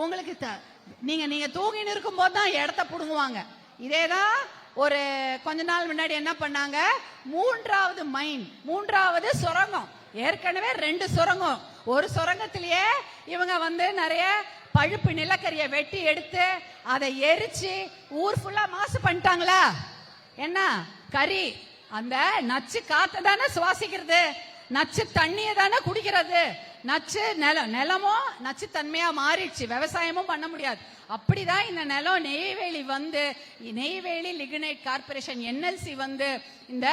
உங்களுக்கு நீங்க தூங்கின்னு இருக்கும் போது தான் இடத்த புடுங்குவாங்க. இதேதான் ஒரு கொஞ்ச நாள் முன்னாடி என்ன பண்ணாங்க, மூன்றாவது சுரங்கம். ஏற்கனவே 2 சுரங்கம். ஒரு சுரங்கத்திலேயே இவங்க நிறைய பழுப்பு நிலக்கரியை வெட்டி எடுத்து அதை எரிச்சு ஊர் ஃபுல்லா மாசு பண்ணிட்டாங்களா? என்ன கறி, அந்த நச்சு காத்த தானே சுவாசிக்கிறது, நச்சு தண்ணியை தானே குடிக்கிறது, நச்சு நிலமும் நச்சு தன்மையா மாறிடுச்சு, விவசாயமும் பண்ண முடியாது. அப்படிதான் இந்த நிலம் நெய்வேலி லிக்னைட் கார்பரேஷன் NLC இந்த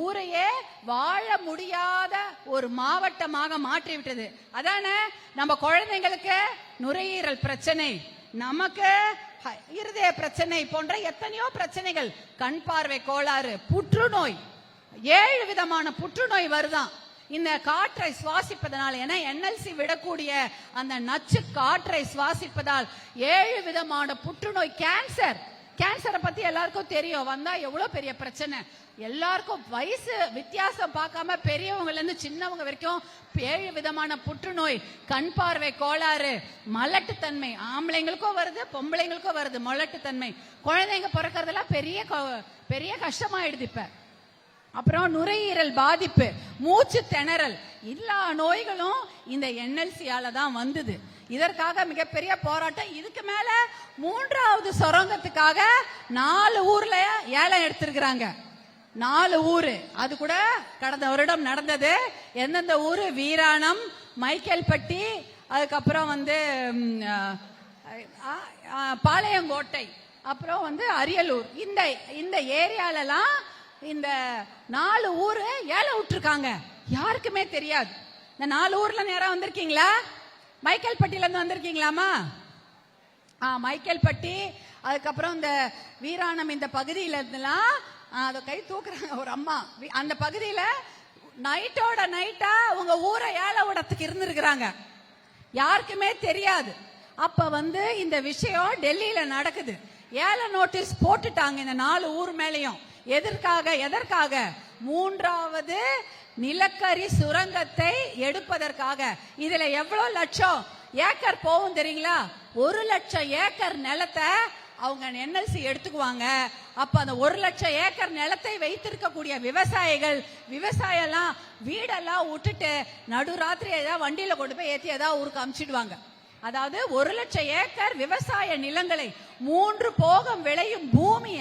ஊரையே வாழ முடியாத ஒரு மாவட்டமாக மாற்றி விட்டது. அதானே நம்ம குழந்தைங்களுக்கு நுரையீரல் பிரச்சனை, நமக்கு இருதய பிரச்சனை போன்ற எத்தனையோ பிரச்சனைகள், கண் பார்வை கோளாறு, புற்றுநோய், 7 விதமான புற்றுநோய் வருதான் இந்த காற்றை சுவாசிப்பதனால். ஏன்னா NLC விடக்கூடிய அந்த நச்சு காற்றை சுவாசிப்பதால் 7 விதமான புற்றுநோய், கேன்சரை பத்தி எல்லாருக்கும் தெரியும். வந்தா எவ்வளவு பெரிய பிரச்சனை. எல்லாருக்கும் வயசு வித்தியாசம் பார்க்காம பெரியவங்கல இருந்து சின்னவங்க வரைக்கும் 7 விதமான புற்றுநோய், கண் பார்வை கோளாறு, மலட்டுத்தன்மை, ஆம்பளைங்களுக்கும் வருது பொம்பளைங்களுக்கும் வருது மலட்டுத்தன்மை. குழந்தைங்க பிறக்கிறதெல்லாம் பெரிய கஷ்டமாயிடுது இப்ப. அப்புறம் நுரையீரல் பாதிப்பு, மூச்சு திணறல், எல்லா நோய்களும் இந்த NLCயால தான் வந்தது. இதற்காக மிகப்பெரிய போராட்டம். இதுக்கு மேல 3வது சுரங்கத்துக்காக 4 ஊர்ல ஏலம் எடுத்திருக்கிறாங்க. 4 ஊரு, அது கூட கடந்த வருடம் நடந்தது. எந்தெந்த ஊரு? வீராணம், மைக்கேல்பட்டி, அதுக்கப்புறம் பாளையங்கோட்டை, அப்புறம் அரியலூர். இந்த ஏரியாலலாம் இந்த 4 ஊரு ஏலம் விட்டுருக்காங்க. யாருக்குமே தெரியாது. இந்த 4 ஊர்ல நேரம் வந்திருக்கீங்களா? மைக்கேல்பட்டியில இருந்து வந்திருக்கீங்களாமா? மைக்கேல்பட்டி, அதுக்கப்புறம் இந்த வீராணம், இந்த பகுதியில இருந்துலாம் அதை கை தூக்குறாங்க ஒரு அம்மா. அந்த பகுதியில நைட்டோட நைட்டா உங்க ஊரை ஏல விடத்துக்கு இருந்திருக்கிறாங்க. யாருக்குமே தெரியாது. அப்ப இந்த விஷயம் டெல்லியில நடக்குது. ஏல நோட்டீஸ் போட்டுட்டாங்க இந்த 4 ஊர் மேலையும். எதற்காக? 3வது நிலக்கரி சுரங்கத்தை எடுப்பதற்காக. இதுல எவ்வளவு லட்சம் ஏக்கர் போகும் தெரியுங்களா? 1 லட்சம் ஏக்கர் நிலத்தை அவங்க NLC எடுத்துக்குவாங்க. அப்ப அந்த 1 லட்சம் ஏக்கர் நிலத்தை வைத்திருக்கக்கூடிய விவசாயெல்லாம் வீடெல்லாம் விட்டுட்டு நடுராத்திரி ஏதாவது வண்டியில கொண்டு போய் ஏத்தி ஏதாவது ஊருக்கு அமிச்சிடுவாங்க. அதாவது 1 லட்சம் ஏக்கர் விவசாய நிலங்களை 3 போகம் விளையும் பூமிய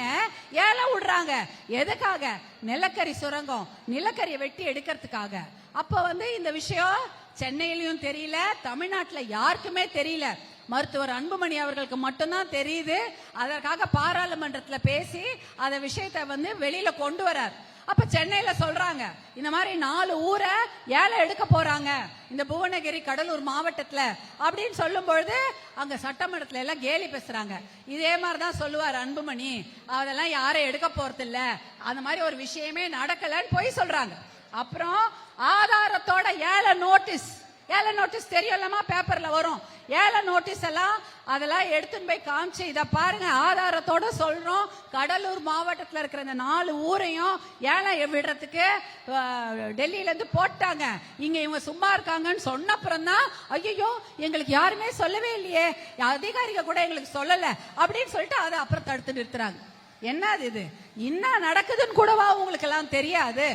ஏலம் விடுறாங்க. எதுக்காக? நிலக்கரி சுரங்கம், நிலக்கரியை வெட்டி எடுக்கிறதுக்காக. அப்ப இந்த விஷயம் சென்னையிலயும் தெரியல, தமிழ்நாட்டுல யாருக்குமே தெரியல. மருத்துவர் அன்புமணி அவர்களுக்கு மட்டும்தான் தெரியுது. அதற்காக பாராளுமன்றத்துல பேசி அந்த விஷயத்தை வெளியில கொண்டு வரார். அப்ப சென்னையில சொல்றாங்க, இந்த மாதிரி 4 ஊரை ஏலம் எடுக்க போறாங்க இந்த புவனகிரி கடலூர் மாவட்டத்துல அப்படின்னு சொல்லும் பொழுது அங்க சட்டமன்றத்துல எல்லாம் கேலி பேசுறாங்க. இதே மாதிரிதான் சொல்லுவார் அன்புமணி, அதெல்லாம் யாரும் எடுக்க போறது இல்ல, அந்த மாதிரி ஒரு விஷயமே நடக்கலன்னு போய் சொல்றாங்க. அப்புறம் ஆதாரத்தோட ஏல நோட்டீஸ் தெரியும்லமா, பேப்பர்ல வரும். ஏல நோட்டீஸ் எல்லாம் அதெல்லாம் எடுத்துன்னு போய் காமிச்சு, இத பாருங்க ஆதாரத்தோட சொல்றோம், கடலூர் மாவட்டத்தில் இருக்கிற இந்த 4 ஊரையும் ஏலம் விடுறதுக்கு டெல்லியில இருந்து போட்டாங்க. இங்க இவங்க சும்மா இருக்காங்கன்னு சொன்னப்புறம் தான் ஐயோ எங்களுக்கு யாருமே சொல்லவே இல்லையே, அதிகாரிகள் கூட எங்களுக்கு சொல்லல அப்படின்னு சொல்லிட்டு அதை அப்புறம் தடுத்து நிறுத்துறாங்க. என்னது இது? என்ன நடக்குதுன்னு கூடவா உங்களுக்கு எல்லாம் தெரியாது?